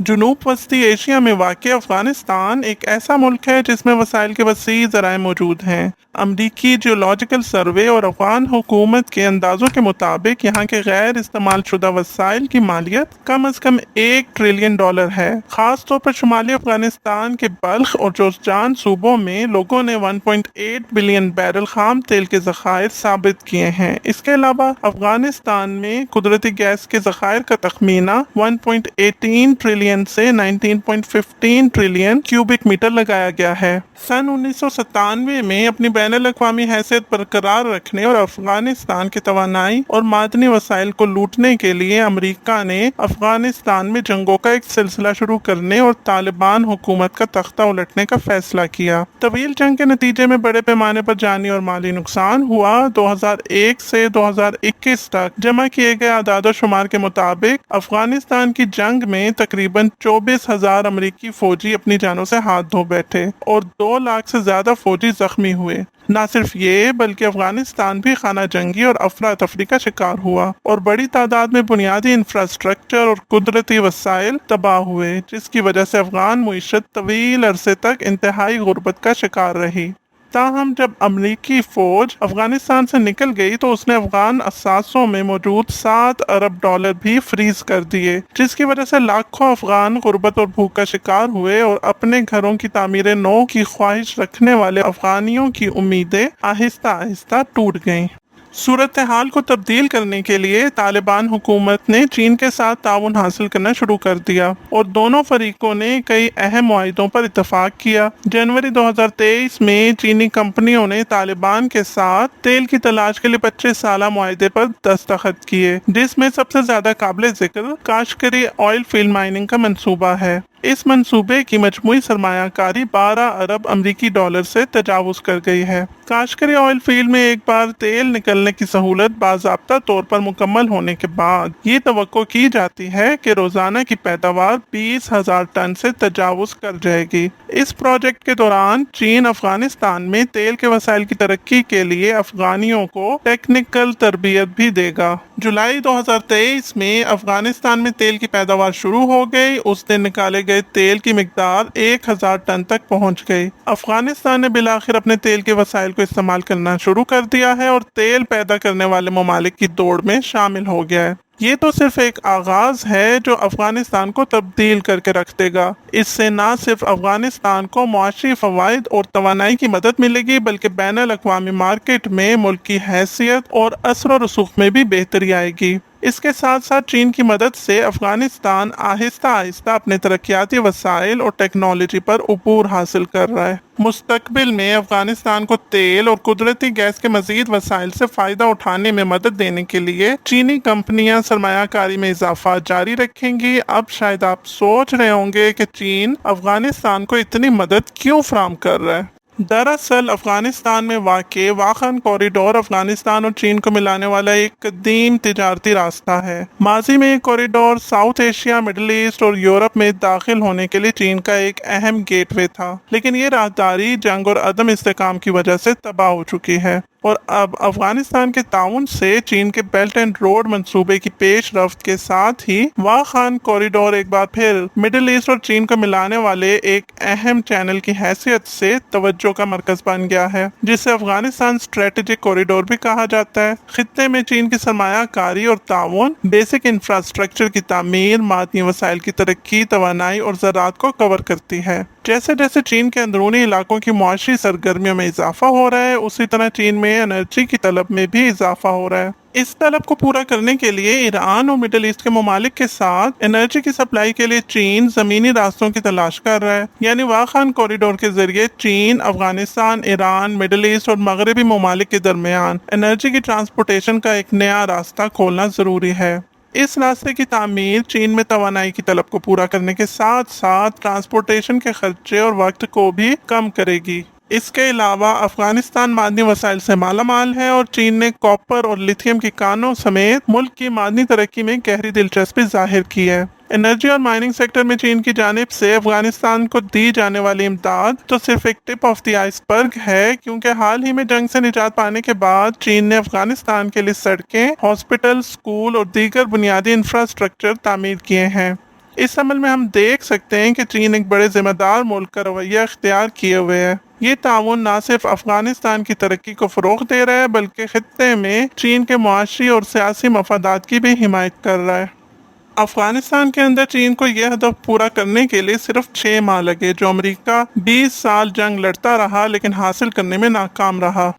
جنوب وسطی ایشیا میں واقع افغانستان ایک ایسا ملک ہے جس میں وسائل کے وسیع ذرائع موجود ہیں۔ امریکی جیولوجیکل سروے اور افغان حکومت کے اندازوں کے مطابق یہاں کے غیر استعمال شدہ وسائل کی مالیت کم از کم $1 ٹریلین ہے۔ خاص طور پر شمالی افغانستان کے بلخ اور جوزجان صوبوں میں لوگوں نے 1.8 بلین بیرل خام تیل کے ذخائر ثابت کیے ہیں۔ اس کے علاوہ افغانستان میں قدرتی گیس کے ذخائر کا تخمینہ 1.18 ٹریلین سے 19.15 ٹریلین کیوبک میٹر لگایا گیا ہے۔ سن 1997 میں اپنی بین الاقوامی حیثیت برقرار رکھنے اور افغانستان کے توانائی اور معدنی وسائل کو لوٹنے کے لیے امریکہ نے افغانستان میں جنگوں کا ایک سلسلہ شروع کرنے اور طالبان حکومت کا تختہ الٹنے کا فیصلہ کیا۔ طویل جنگ کے نتیجے میں بڑے پیمانے پر جانی اور مالی نقصان ہوا۔ 2001 سے 2021 تک جمع کیے گئے اعداد و شمار کے مطابق افغانستان کی جنگ میں تقریباً 24,000 امریکی فوجی اپنی جانوں سے ہاتھ دھو بیٹھے اور 2 لاکھ سے زیادہ فوجی زخمی ہوئے۔ نہ صرف یہ بلکہ افغانستان بھی خانہ جنگی اور افراتفری کا شکار ہوا اور بڑی تعداد میں بنیادی انفراسٹرکچر اور قدرتی وسائل تباہ ہوئے، جس کی وجہ سے افغان معیشت طویل عرصے تک انتہائی غربت کا شکار رہی۔ تاہم جب امریکی فوج افغانستان سے نکل گئی تو اس نے افغان اثاثوں میں موجود $7 ارب بھی فریز کر دیے، جس کی وجہ سے لاکھوں افغان غربت اور بھوک کا شکار ہوئے اور اپنے گھروں کی تعمیر نو کی خواہش رکھنے والے افغانیوں کی امیدیں آہستہ آہستہ ٹوٹ گئیں۔ صورتحال کو تبدیل کرنے کے لیے طالبان حکومت نے چین کے ساتھ تعاون حاصل کرنا شروع کر دیا اور دونوں فریقوں نے کئی اہم معاہدوں پر اتفاق کیا۔ جنوری 2023 میں چینی کمپنیوں نے طالبان کے ساتھ تیل کی تلاش کے لیے 25 سالہ معاہدے پر دستخط کیے، جس میں سب سے زیادہ قابل ذکر کاشکری آئل فیلڈ مائننگ کا منصوبہ ہے۔ اس منصوبے کی مجموعی سرمایہ کاری $12 ارب سے تجاوز کر گئی ہے۔ کاشکری آئل فیلڈ میں ایک بار تیل نکلنے کی سہولت باضابطہ طور پر مکمل ہونے کے بعد یہ توقع کی جاتی ہے کہ روزانہ کی پیداوار 20,000 ٹن سے تجاوز کر جائے گی۔ اس پروجیکٹ کے دوران چین افغانستان میں تیل کے وسائل کی ترقی کے لیے افغانیوں کو ٹیکنیکل تربیت بھی دے گا۔ جولائی 2023 میں افغانستان میں تیل کی پیداوار شروع ہو گئی۔ اس دن نکالے گئے تیل کی مقدار 1,000 ٹن تک پہنچ گئی۔ افغانستان نے بالآخر اپنے تیل کے وسائل کو استعمال کرنا شروع کر دیا ہے اور تیل پیدا کرنے والے ممالک کی دوڑ میں شامل ہو گیا ہے۔ یہ تو صرف ایک آغاز ہے جو افغانستان کو تبدیل کر کے رکھ دے گا۔ اس سے نہ صرف افغانستان کو معاشی فوائد اور توانائی کی مدد ملے گی بلکہ بین الاقوامی مارکیٹ میں ملک کی حیثیت اور اثر و رسوخ میں بھی بہتری آئے گی۔ اس کے ساتھ ساتھ چین کی مدد سے افغانستان آہستہ آہستہ اپنے ترقیاتی وسائل اور ٹیکنالوجی پر عبور حاصل کر رہا ہے۔ مستقبل میں افغانستان کو تیل اور قدرتی گیس کے مزید وسائل سے فائدہ اٹھانے میں مدد دینے کے لیے چینی کمپنیاں سرمایہ کاری میں اضافہ جاری رکھیں گی۔ اب شاید آپ سوچ رہے ہوں گے کہ چین افغانستان کو اتنی مدد کیوں فراہم کر رہا ہے؟ دراصل افغانستان میں واقع واخان کوریڈور افغانستان اور چین کو ملانے والا ایک قدیم تجارتی راستہ ہے۔ ماضی میں یہ corridor South Asia, Middle East اور یورپ میں داخل ہونے کے لیے چین کا ایک اہم گیٹ وے تھا، لیکن یہ راہداری جنگ اور عدم استحکام کی وجہ سے تباہ ہو چکی ہے اور اب افغانستان کے تعاون سے چین کے بیلٹ اینڈ روڈ منصوبے کی پیش رفت کے ساتھ ہی واخان کوریڈور ایک بار پھر مڈل ایسٹ اور چین کو ملانے والے ایک اہم چینل کی حیثیت سے توجہ کا مرکز بن گیا ہے، جسے افغانستان اسٹریٹجک کوریڈور بھی کہا جاتا ہے۔ خطے میں چین کی سرمایہ کاری اور تعاون بیسک انفراسٹرکچر کی تعمیر، معدنی وسائل کی ترقی، توانائی اور زراعت کو کور کرتی ہے۔ جیسے جیسے چین کے اندرونی علاقوں کی معاشی سرگرمیوں میں اضافہ ہو رہا ہے، اسی طرح چین میں انرجی کی طلب میں بھی اضافہ ہو رہا ہے۔ اس طلب کو پورا کرنے کے لیے ایران اور مڈل ایسٹ کے ممالک کے ساتھ انرجی کی سپلائی کے لیے چین زمینی راستوں کی تلاش کر رہا ہے، یعنی واخان کوریڈور کے ذریعے چین افغانستان، ایران، مڈل ایسٹ اور مغربی ممالک کے درمیان انرجی کی ٹرانسپورٹیشن کا ایک نیا راستہ کھولنا ضروری ہے۔ اس راستے کی تعمیر چین میں توانائی کی طلب کو پورا کرنے کے ساتھ ساتھ ٹرانسپورٹیشن کے خرچے اور وقت کو بھی کم کرے گی۔ اس کے علاوہ افغانستان معدنی وسائل سے مالا مال ہے اور چین نے کاپر اور لیتھیم کی کانوں سمیت ملک کی معدنی ترقی میں گہری دلچسپی ظاہر کی ہے۔ انرجی اور مائننگ سیکٹر میں چین کی جانب سے افغانستان کو دی جانے والی امداد تو صرف ایک ٹپ آف دی آئس برگ ہے، کیونکہ حال ہی میں جنگ سے نجات پانے کے بعد چین نے افغانستان کے لیے سڑکیں، ہاسپٹل، اسکول اور دیگر بنیادی انفراسٹرکچر تعمیر کیے ہیں۔ اس عمل میں ہم دیکھ سکتے ہیں کہ چین ایک بڑے ذمہ دار ملک کا رویہ اختیار کیے ہوئے ہے۔ یہ تعاون نہ صرف افغانستان کی ترقی کو فروغ دے رہا ہے بلکہ خطے میں چین کے معاشی اور سیاسی مفادات کی بھی حمایت کر رہا ہے۔ افغانستان کے اندر چین کو یہ ہدف پورا کرنے کے لیے صرف 6 ماہ لگے، جو امریکہ 20 سال جنگ لڑتا رہا لیکن حاصل کرنے میں ناکام رہا۔